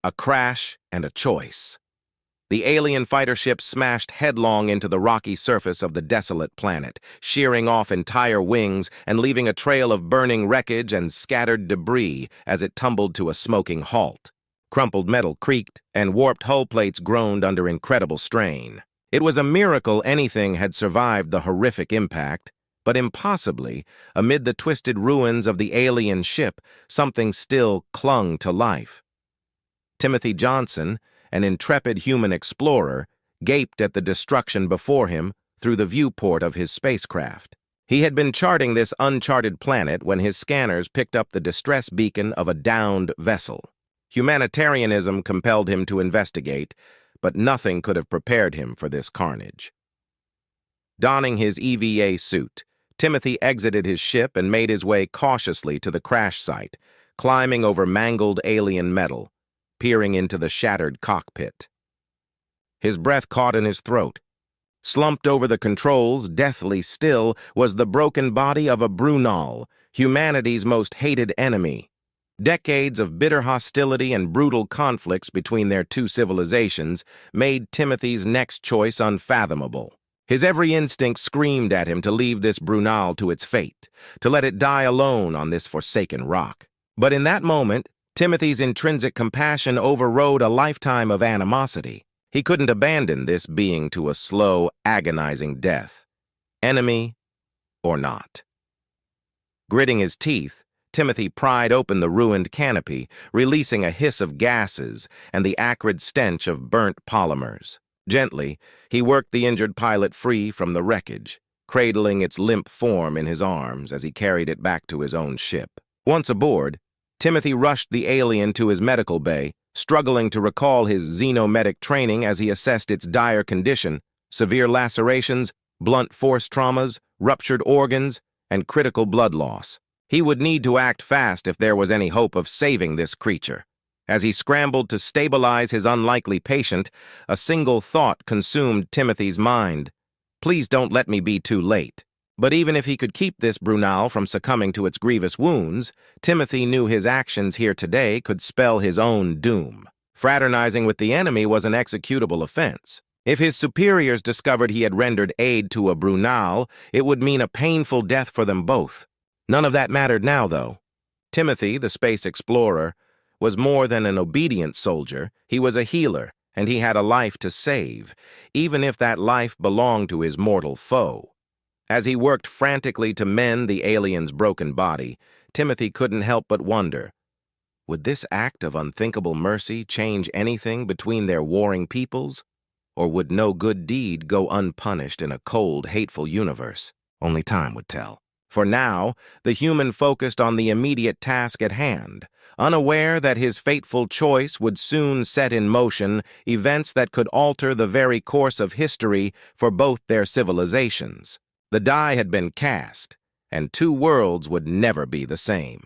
A crash and a choice. The alien fighter ship smashed headlong into the rocky surface of the desolate planet, shearing off entire wings and leaving a trail of burning wreckage and scattered debris as it tumbled to a smoking halt. Crumpled metal creaked, and warped hull plates groaned under incredible strain. It was a miracle anything had survived the horrific impact, but impossibly, amid the twisted ruins of the alien ship, something still clung to life. Timothy Johnson, an intrepid human explorer, gaped at the destruction before him through the viewport of his spacecraft. He had been charting this uncharted planet when his scanners picked up the distress beacon of a downed vessel. Humanitarianism compelled him to investigate, but nothing could have prepared him for this carnage. Donning his EVA suit, Timothy exited his ship and made his way cautiously to the crash site, climbing over mangled alien metal, peering into the shattered cockpit. His breath caught in his throat. Slumped over the controls, deathly still, was the broken body of a Brunal, humanity's most hated enemy. Decades of bitter hostility and brutal conflicts between their two civilizations made Timothy's next choice unfathomable. His every instinct screamed at him to leave this Brunal to its fate, to let it die alone on this forsaken rock. But in that moment, Timothy's intrinsic compassion overrode a lifetime of animosity. He couldn't abandon this being to a slow, agonizing death, enemy or not. Gritting his teeth, Timothy pried open the ruined canopy, releasing a hiss of gases and the acrid stench of burnt polymers. Gently, he worked the injured pilot free from the wreckage, cradling its limp form in his arms as he carried it back to his own ship. Once aboard, Timothy rushed the alien to his medical bay, struggling to recall his xenomedic training as he assessed its dire condition: severe lacerations, blunt force traumas, ruptured organs, and critical blood loss. He would need to act fast if there was any hope of saving this creature. As he scrambled to stabilize his unlikely patient, a single thought consumed Timothy's mind. Please don't let me be too late. But even if he could keep this Brunal from succumbing to its grievous wounds, Timothy knew his actions here today could spell his own doom. Fraternizing with the enemy was an executable offense. If his superiors discovered he had rendered aid to a Brunal, it would mean a painful death for them both. None of that mattered now, though. Timothy, the space explorer, was more than an obedient soldier. He was a healer, and he had a life to save, even if that life belonged to his mortal foe. As he worked frantically to mend the alien's broken body, Timothy couldn't help but wonder, would this act of unthinkable mercy change anything between their warring peoples? Or would no good deed go unpunished in a cold, hateful universe? Only time would tell. For now, the human focused on the immediate task at hand, unaware that his fateful choice would soon set in motion events that could alter the very course of history for both their civilizations. The die had been cast, and two worlds would never be the same.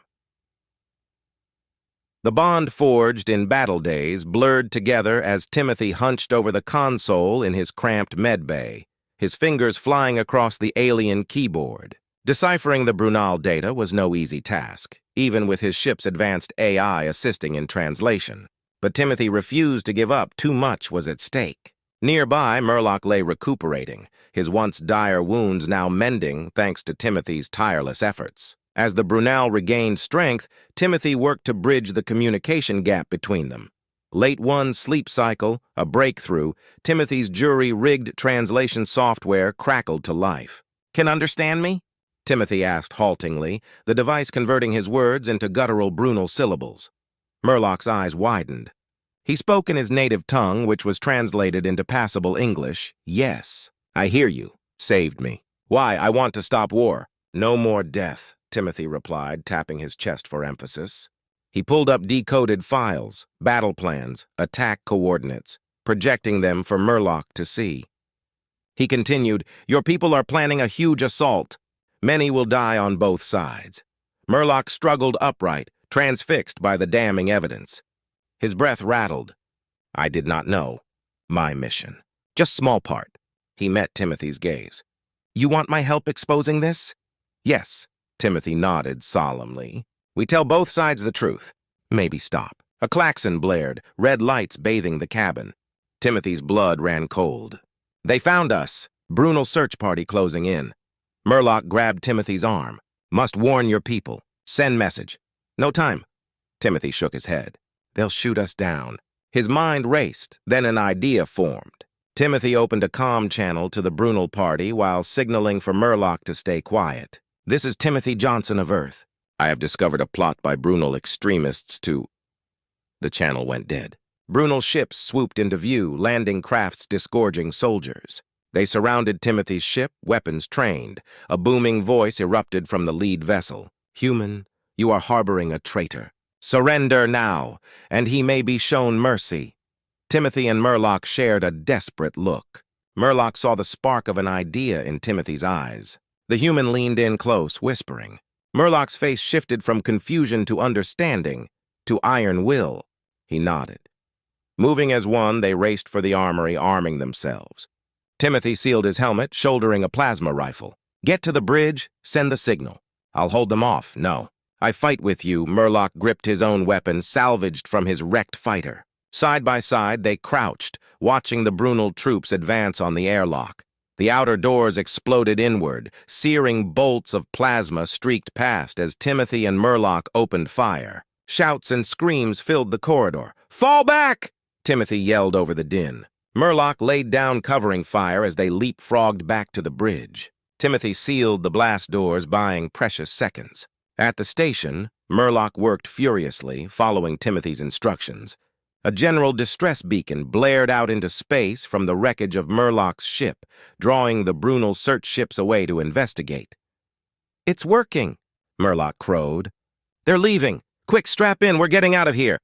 The bond forged in battle days blurred together as Timothy hunched over the console in his cramped medbay, his fingers flying across the alien keyboard. Deciphering the Brunal data was no easy task, even with his ship's advanced AI assisting in translation. But Timothy refused to give up. Too much was at stake. Nearby, Murloc lay recuperating, his once dire wounds now mending thanks to Timothy's tireless efforts. As the Brunal regained strength, Timothy worked to bridge the communication gap between them. Late one sleep cycle, a breakthrough, Timothy's jury-rigged translation software crackled to life. "Can understand me?" Timothy asked haltingly, the device converting his words into guttural Brunal syllables. Murloc's eyes widened. He spoke in his native tongue, which was translated into passable English. "Yes, I hear you. Saved me. Why, I want to stop war." "No more death," Timothy replied, tapping his chest for emphasis. He pulled up decoded files, battle plans, attack coordinates, projecting them for Murloc to see. He continued, "Your people are planning a huge assault. Many will die on both sides." Murloc struggled upright, transfixed by the damning evidence. His breath rattled. "I did not know. My mission. Just small part." He met Timothy's gaze. "You want my help exposing this?" "Yes," Timothy nodded solemnly. "We tell both sides the truth. Maybe stop." A klaxon blared, red lights bathing the cabin. Timothy's blood ran cold. They found us. Brunel search party closing in. Murloc grabbed Timothy's arm. Must warn your people. Send message. No time. Timothy shook his head. They'll shoot us down. His mind raced, then an idea formed. Timothy opened a comm channel to the Brunel party while signaling for Murloc to stay quiet. This is Timothy Johnson of Earth. I have discovered a plot by Brunel extremists to... The channel went dead. Brunel ships swooped into view, landing crafts disgorging soldiers. They surrounded Timothy's ship, weapons trained. A booming voice erupted from the lead vessel. Human, you are harboring a traitor. Surrender now, and he may be shown mercy. Timothy and Murloc shared a desperate look. Murloc saw the spark of an idea in Timothy's eyes. The human leaned in close, whispering. Murloc's face shifted from confusion to understanding, to iron will. He nodded. Moving as one, they raced for the armory, arming themselves. Timothy sealed his helmet, shouldering a plasma rifle. Get to the bridge, send the signal. I'll hold them off, no. I fight with you. Murloc gripped his own weapon, salvaged from his wrecked fighter. Side by side, they crouched, watching the Brunel troops advance on the airlock. The outer doors exploded inward. Searing bolts of plasma streaked past as Timothy and Murloc opened fire. Shouts and screams filled the corridor. Fall back! Timothy yelled over the din. Murloc laid down covering fire as they leapfrogged back to the bridge. Timothy sealed the blast doors, buying precious seconds. At the station, Murloc worked furiously, following Timothy's instructions. A general distress beacon blared out into space from the wreckage of Murloc's ship, drawing the Brunel search ships away to investigate. It's working, Murloc crowed. They're leaving. Quick, strap in, we're getting out of here.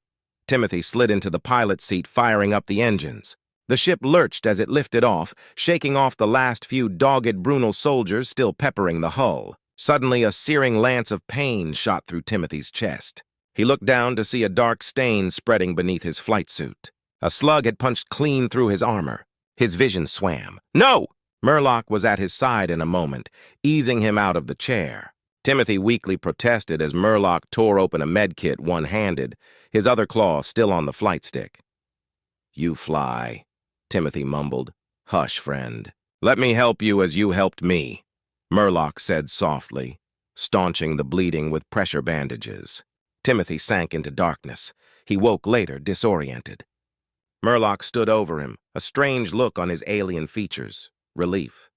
Timothy slid into the pilot's seat, firing up the engines. The ship lurched as it lifted off, shaking off the last few dogged Brunel soldiers still peppering the hull. Suddenly, a searing lance of pain shot through Timothy's chest. He looked down to see a dark stain spreading beneath his flight suit. A slug had punched clean through his armor. His vision swam. No! Murloc was at his side in a moment, easing him out of the chair. Timothy weakly protested as Murloc tore open a medkit one-handed, his other claw still on the flight stick. You fly, Timothy mumbled. Hush, friend. Let me help you as you helped me, Murloc said softly, staunching the bleeding with pressure bandages. Timothy sank into darkness. He woke later, disoriented. Murloc stood over him, a strange look on his alien features. Relief.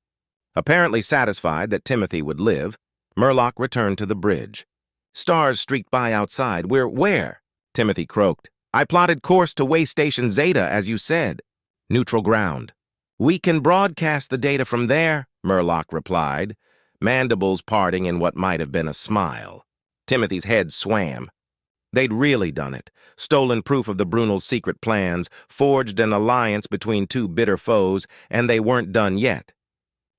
Apparently satisfied that Timothy would live, Murloc returned to the bridge. Stars streaked by outside. We're where? Timothy croaked. I plotted course to way station Zeta, as you said. Neutral ground. We can broadcast the data from there, Murloc replied, mandibles parting in what might have been a smile. Timothy's head swam. They'd really done it, stolen proof of the Brunel's secret plans, forged an alliance between two bitter foes, and they weren't done yet.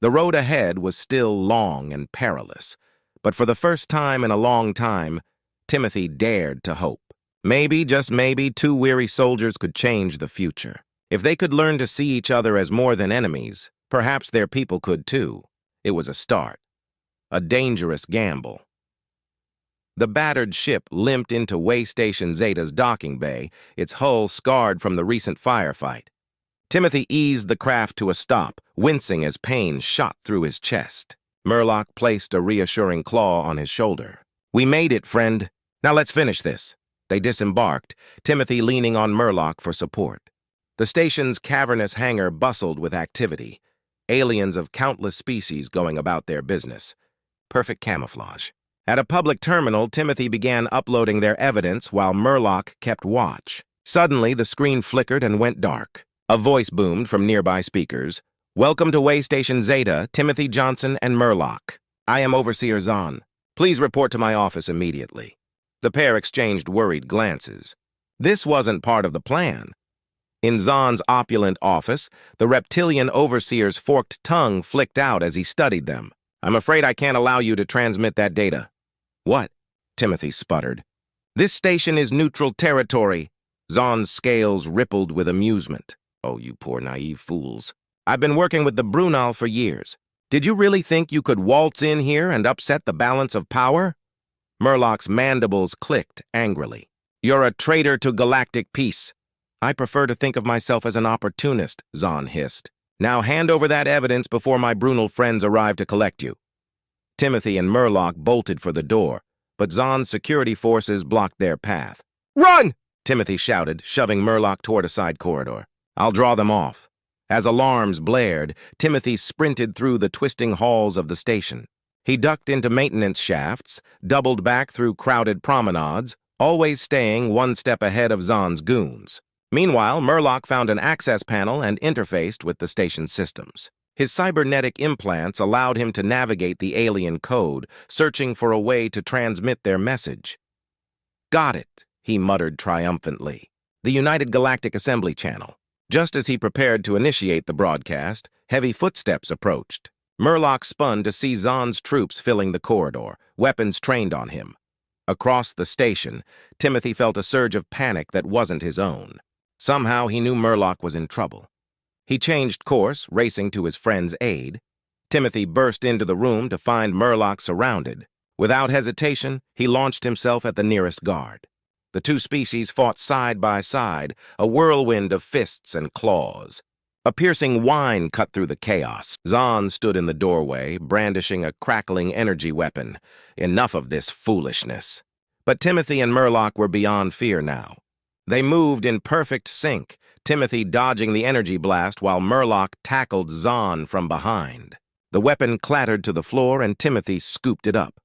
The road ahead was still long and perilous, but for the first time in a long time, Timothy dared to hope. Maybe, just maybe, two weary soldiers could change the future. If they could learn to see each other as more than enemies, perhaps their people could too. It was a start. A dangerous gamble. The battered ship limped into Way Station Zeta's docking bay, its hull scarred from the recent firefight. Timothy eased the craft to a stop, wincing as pain shot through his chest. Murloc placed a reassuring claw on his shoulder. We made it, friend. Now let's finish this. They disembarked, Timothy leaning on Murloc for support. The station's cavernous hangar bustled with activity, aliens of countless species going about their business. Perfect camouflage. At a public terminal, Timothy began uploading their evidence while Murloc kept watch. Suddenly, the screen flickered and went dark. A voice boomed from nearby speakers. Welcome to Way Station Zeta, Timothy Johnson and Murloc. I am Overseer Zahn. Please report to my office immediately. The pair exchanged worried glances. This wasn't part of the plan. In Zahn's opulent office, the reptilian overseer's forked tongue flicked out as he studied them. I'm afraid I can't allow you to transmit that data. What? Timothy sputtered. This station is neutral territory. Zahn's scales rippled with amusement. Oh, you poor naive fools. I've been working with the Brunel for years. Did you really think you could waltz in here and upset the balance of power? Murloc's mandibles clicked angrily. You're a traitor to galactic peace. I prefer to think of myself as an opportunist, Zahn hissed. Now hand over that evidence before my Brunel friends arrive to collect you. Timothy and Murloc bolted for the door, but Zahn's security forces blocked their path. Run! Timothy shouted, shoving Murloc toward a side corridor. I'll draw them off. As alarms blared, Timothy sprinted through the twisting halls of the station. He ducked into maintenance shafts, doubled back through crowded promenades, always staying one step ahead of Zahn's goons. Meanwhile, Murloc found an access panel and interfaced with the station's systems. His cybernetic implants allowed him to navigate the alien code, searching for a way to transmit their message. Got it, he muttered triumphantly. The United Galactic Assembly Channel. Just as he prepared to initiate the broadcast, heavy footsteps approached. Murloc spun to see Zahn's troops filling the corridor, weapons trained on him. Across the station, Timothy felt a surge of panic that wasn't his own. Somehow he knew Murloc was in trouble. He changed course, racing to his friend's aid. Timothy burst into the room to find Murloc surrounded. Without hesitation, he launched himself at the nearest guard. The two species fought side by side, a whirlwind of fists and claws. A piercing whine cut through the chaos. Zahn stood in the doorway, brandishing a crackling energy weapon. Enough of this foolishness. But Timothy and Murloc were beyond fear now. They moved in perfect sync, Timothy dodging the energy blast while Murloc tackled Zahn from behind. The weapon clattered to the floor and Timothy scooped it up.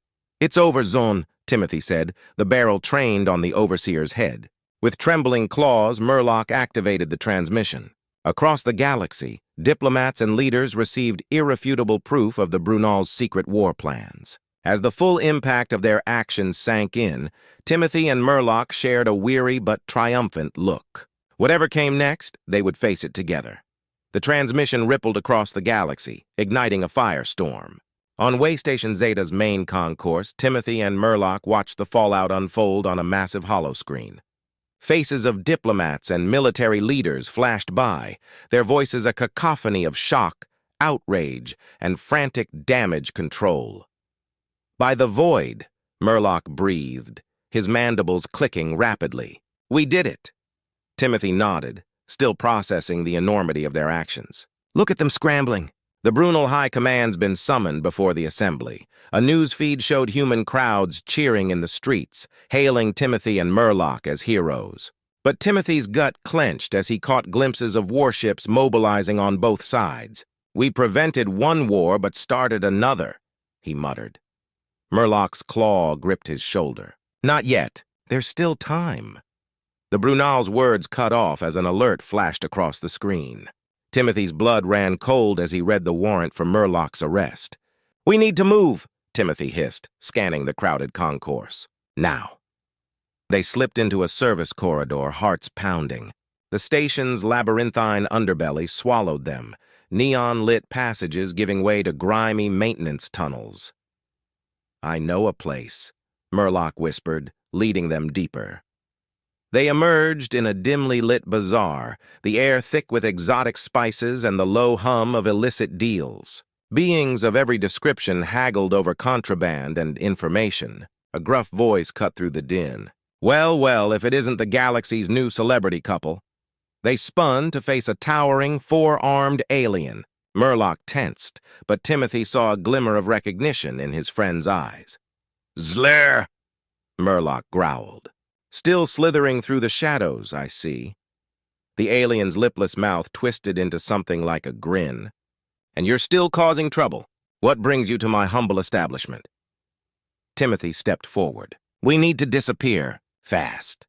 It's over, Zahn, Timothy said, the barrel trained on the overseer's head. With trembling claws, Murloc activated the transmission. Across the galaxy, diplomats and leaders received irrefutable proof of the Brunel's secret war plans. As the full impact of their actions sank in, Timothy and Murloc shared a weary but triumphant look. Whatever came next, they would face it together. The transmission rippled across the galaxy, igniting a firestorm. On Waystation Zeta's main concourse, Timothy and Murloc watched the fallout unfold on a massive holoscreen. Faces of diplomats and military leaders flashed by, their voices a cacophony of shock, outrage, and frantic damage control. By the void, Murloc breathed, his mandibles clicking rapidly. We did it. Timothy nodded, still processing the enormity of their actions. Look at them scrambling. The Brunel High Command's been summoned before the assembly. A news feed showed human crowds cheering in the streets, hailing Timothy and Murloc as heroes. But Timothy's gut clenched as he caught glimpses of warships mobilizing on both sides. We prevented one war but started another, he muttered. Murloc's claw gripped his shoulder. Not yet. There's still time. The Brunel's words cut off as an alert flashed across the screen. Timothy's blood ran cold as he read the warrant for Murloc's arrest. We need to move, Timothy hissed, scanning the crowded concourse. Now. They slipped into a service corridor, hearts pounding. The station's labyrinthine underbelly swallowed them, neon-lit passages giving way to grimy maintenance tunnels. I know a place, Murloc whispered, leading them deeper. They emerged in a dimly lit bazaar, the air thick with exotic spices and the low hum of illicit deals. Beings of every description haggled over contraband and information. A gruff voice cut through the din. Well, well, if it isn't the galaxy's new celebrity couple. They spun to face a towering, four-armed alien. Murloc tensed, but Timothy saw a glimmer of recognition in his friend's eyes. Zlair, Murloc growled. Still slithering through the shadows, I see. The alien's lipless mouth twisted into something like a grin. And you're still causing trouble. What brings you to my humble establishment? Timothy stepped forward. We need to disappear. Fast.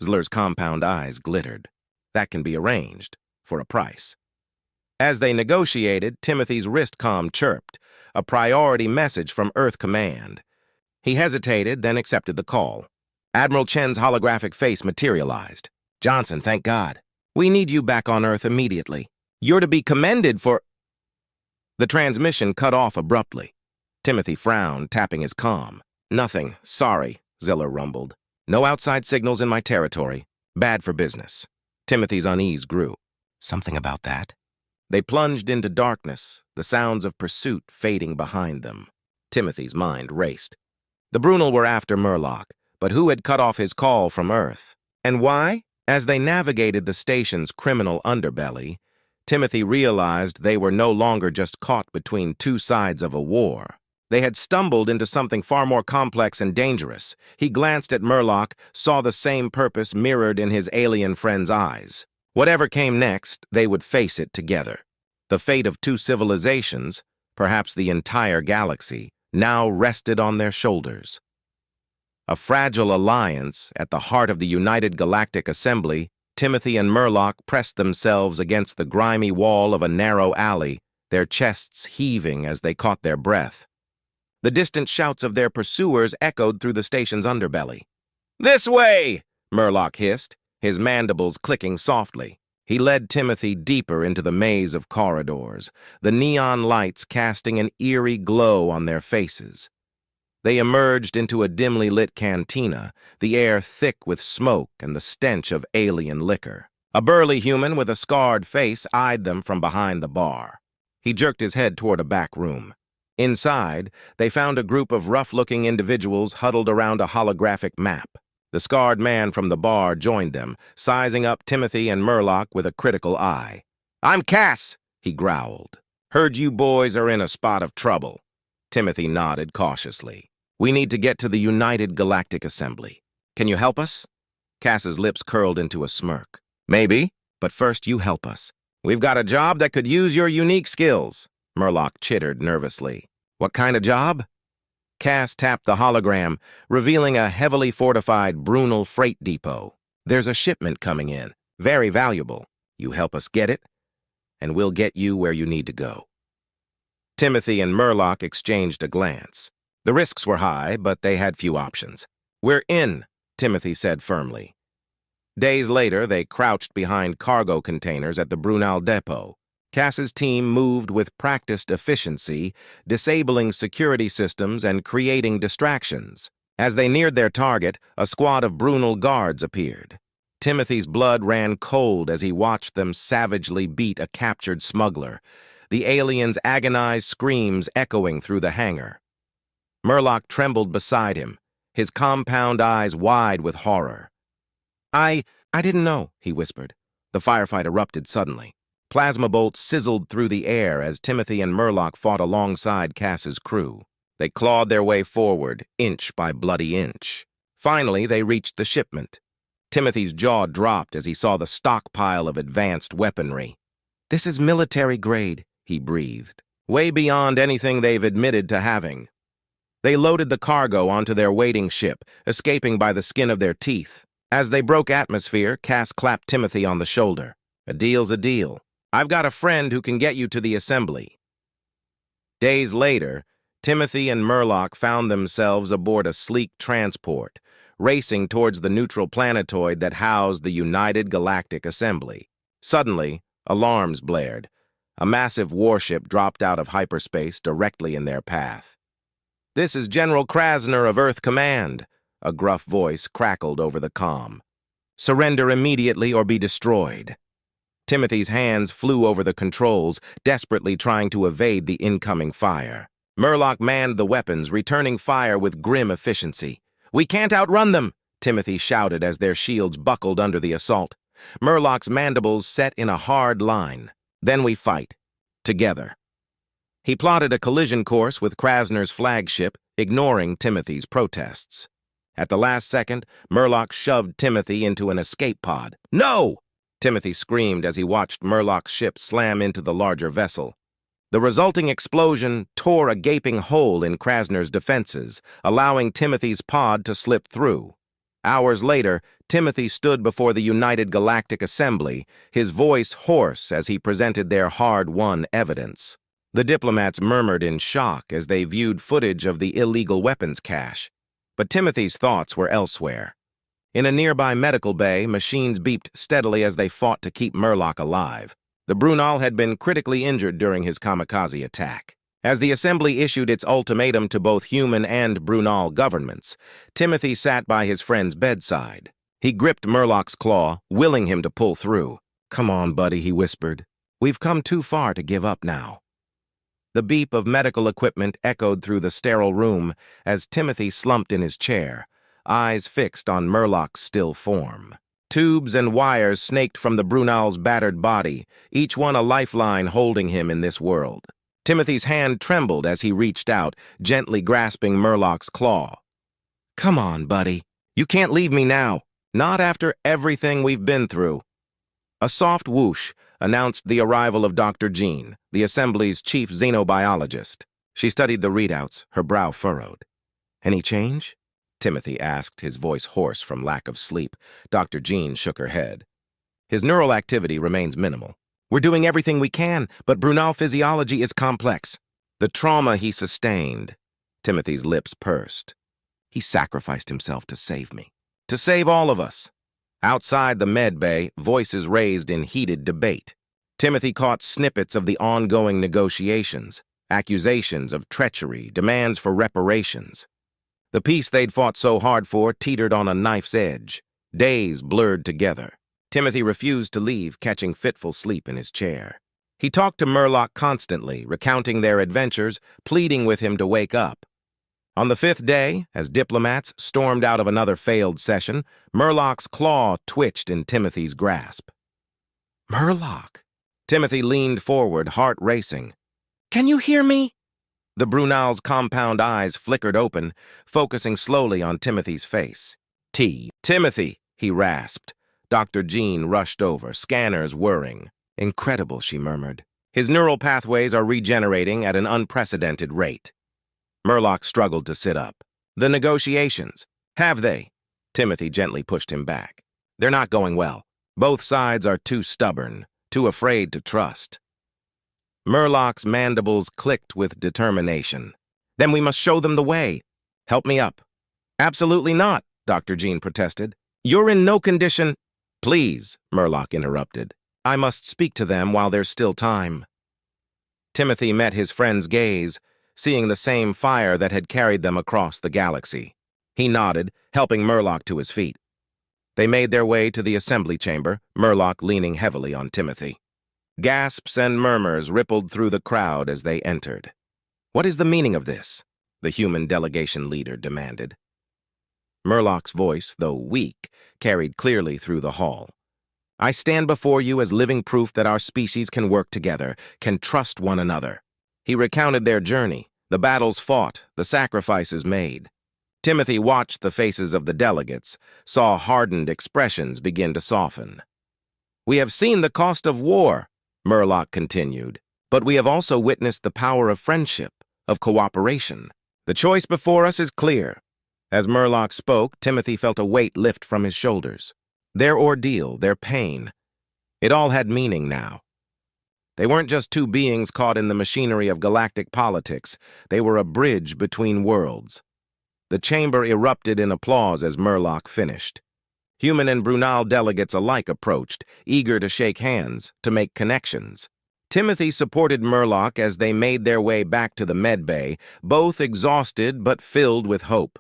Zlair's compound eyes glittered. That can be arranged. For a price. As they negotiated, Timothy's wristcom chirped. A priority message from Earth Command. He hesitated, then accepted the call. Admiral Chen's holographic face materialized. Johnson, thank God. We need you back on Earth immediately. You're to be commended for... The transmission cut off abruptly. Timothy frowned, tapping his comm. Nothing. Sorry, Ziller rumbled. No outside signals in my territory. Bad for business. Timothy's unease grew. Something about that? They plunged into darkness, the sounds of pursuit fading behind them. Timothy's mind raced. The Brunel were after Murloc, but who had cut off his call from Earth? And why? As they navigated the station's criminal underbelly, Timothy realized they were no longer just caught between two sides of a war. They had stumbled into something far more complex and dangerous. He glanced at Murlock, saw the same purpose mirrored in his alien friend's eyes. Whatever came next, they would face it together. The fate of two civilizations, perhaps the entire galaxy, now rested on their shoulders. A fragile alliance at the heart of the United Galactic Assembly, Timothy and Murlock pressed themselves against the grimy wall of a narrow alley, their chests heaving as they caught their breath. The distant shouts of their pursuers echoed through the station's underbelly. "This way!" Murlock hissed, his mandibles clicking softly. He led Timothy deeper into the maze of corridors, the neon lights casting an eerie glow on their faces. They emerged into a dimly lit cantina, the air thick with smoke and the stench of alien liquor. A burly human with a scarred face eyed them from behind the bar. He jerked his head toward a back room. Inside, they found a group of rough-looking individuals huddled around a holographic map. The scarred man from the bar joined them, sizing up Timothy and Murlock with a critical eye. "I'm Cass," he growled. "Heard you boys are in a spot of trouble." Timothy nodded cautiously. "We need to get to the United Galactic Assembly. Can you help us?" Cass's lips curled into a smirk. "Maybe, but first you help us. We've got a job that could use your unique skills." Murlock chittered nervously. "What kind of job?" Cass tapped the hologram, revealing a heavily fortified Brunel freight depot. "There's a shipment coming in, very valuable. You help us get it, and we'll get you where you need to go." Timothy and Murlock exchanged a glance. The risks were high, but they had few options. "We're in," Timothy said firmly. Days later, they crouched behind cargo containers at the Brunel depot. Cass's team moved with practiced efficiency, disabling security systems and creating distractions. As they neared their target, a squad of Brunel guards appeared. Timothy's blood ran cold as he watched them savagely beat a captured smuggler, the alien's agonized screams echoing through the hangar. Murlock trembled beside him, his compound eyes wide with horror. I didn't know," he whispered. The firefight erupted suddenly. Plasma bolts sizzled through the air as Timothy and Murlock fought alongside Cass's crew. They clawed their way forward, inch by bloody inch. Finally, they reached the shipment. Timothy's jaw dropped as he saw the stockpile of advanced weaponry. "This is military grade," he breathed, "way beyond anything they've admitted to having." They loaded the cargo onto their waiting ship, escaping by the skin of their teeth. As they broke atmosphere, Cass clapped Timothy on the shoulder. "A deal's a deal. I've got a friend who can get you to the assembly." Days later, Timothy and Murlock found themselves aboard a sleek transport, racing towards the neutral planetoid that housed the United Galactic Assembly. Suddenly, alarms blared. A massive warship dropped out of hyperspace directly in their path. "This is General Krasner of Earth Command," a gruff voice crackled over the comm. "Surrender immediately or be destroyed." Timothy's hands flew over the controls, desperately trying to evade the incoming fire. Murlock manned the weapons, returning fire with grim efficiency. "We can't outrun them," Timothy shouted as their shields buckled under the assault. Murlock's mandibles set in a hard line. "Then we fight. Together." He plotted a collision course with Krasner's flagship, ignoring Timothy's protests. At the last second, Murlock shoved Timothy into an escape pod. "No!" Timothy screamed as he watched Murlock's ship slam into the larger vessel. The resulting explosion tore a gaping hole in Krasner's defenses, allowing Timothy's pod to slip through. Hours later, Timothy stood before the United Galactic Assembly, his voice hoarse as he presented their hard-won evidence. The diplomats murmured in shock as they viewed footage of the illegal weapons cache. But Timothy's thoughts were elsewhere. In a nearby medical bay, machines beeped steadily as they fought to keep Murlock alive. The Brunel had been critically injured during his kamikaze attack. As the assembly issued its ultimatum to both human and Brunel governments, Timothy sat by his friend's bedside. He gripped Murlock's claw, willing him to pull through. "Come on, buddy," he whispered. "We've come too far to give up now." The beep of medical equipment echoed through the sterile room as Timothy slumped in his chair, eyes fixed on Murlock's still form. Tubes and wires snaked from the Brunel's battered body, each one a lifeline holding him in this world. Timothy's hand trembled as he reached out, gently grasping Murlock's claw. "Come on, buddy. You can't leave me now. Not after everything we've been through." A soft whoosh announced the arrival of Dr. Jean, the Assembly's chief xenobiologist. She studied the readouts, her brow furrowed. "Any change?" Timothy asked, his voice hoarse from lack of sleep. Dr. Jean shook her head. "His neural activity remains minimal. We're doing everything we can, but Brunel physiology is complex. The trauma he sustained." Timothy's lips pursed. "He sacrificed himself to save me. To save all of us." Outside the med bay, voices raised in heated debate. Timothy caught snippets of the ongoing negotiations, accusations of treachery, demands for reparations. The peace they'd fought so hard for teetered on a knife's edge. Days blurred together. Timothy refused to leave, catching fitful sleep in his chair. He talked to Murlock constantly, recounting their adventures, pleading with him to wake up. On the fifth day, as diplomats stormed out of another failed session, Murlock's claw twitched in Timothy's grasp. "Murlock!" Timothy leaned forward, heart racing. "Can you hear me?" The Brunel's compound eyes flickered open, focusing slowly on Timothy's face. Timothy, he rasped. Dr. Jean rushed over, scanners whirring. "Incredible," she murmured. "His neural pathways are regenerating at an unprecedented rate." Murlock struggled to sit up. "The negotiations. Have they?" Timothy gently pushed him back. "They're not going well. Both sides are too stubborn, too afraid to trust." Murlock's mandibles clicked with determination. "Then we must show them the way. Help me up." "Absolutely not," Dr. Jean protested. "You're in no condition—" "Please," Murlock interrupted. "I must speak to them while there's still time." Timothy met his friend's gaze, seeing the same fire that had carried them across the galaxy. He nodded, helping Murlock to his feet. They made their way to the assembly chamber, Murlock leaning heavily on Timothy. Gasps and murmurs rippled through the crowd as they entered. "What is the meaning of this?" the human delegation leader demanded. Murlock's voice, though weak, carried clearly through the hall. "I stand before you as living proof that our species can work together, can trust one another." He recounted their journey, the battles fought, the sacrifices made. Timothy watched the faces of the delegates, saw hardened expressions begin to soften. "We have seen the cost of war," Murlock continued, "but we have also witnessed the power of friendship, of cooperation. The choice before us is clear." As Murlock spoke, Timothy felt a weight lift from his shoulders. Their ordeal, their pain, it all had meaning now. They weren't just two beings caught in the machinery of galactic politics. They were a bridge between worlds. The chamber erupted in applause as Murlock finished. Human and Brunel delegates alike approached, eager to shake hands, to make connections. Timothy supported Murlock as they made their way back to the medbay, both exhausted but filled with hope.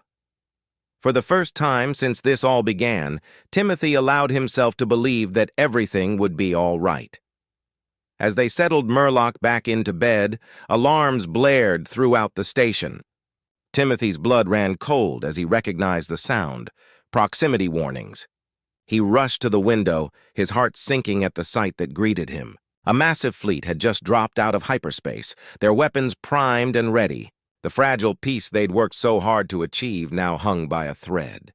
For the first time since this all began, Timothy allowed himself to believe that everything would be all right. As they settled Murlock back into bed, alarms blared throughout the station. Timothy's blood ran cold as he recognized the sound, proximity warnings. He rushed to the window, his heart sinking at the sight that greeted him. A massive fleet had just dropped out of hyperspace, their weapons primed and ready. The fragile peace they'd worked so hard to achieve now hung by a thread.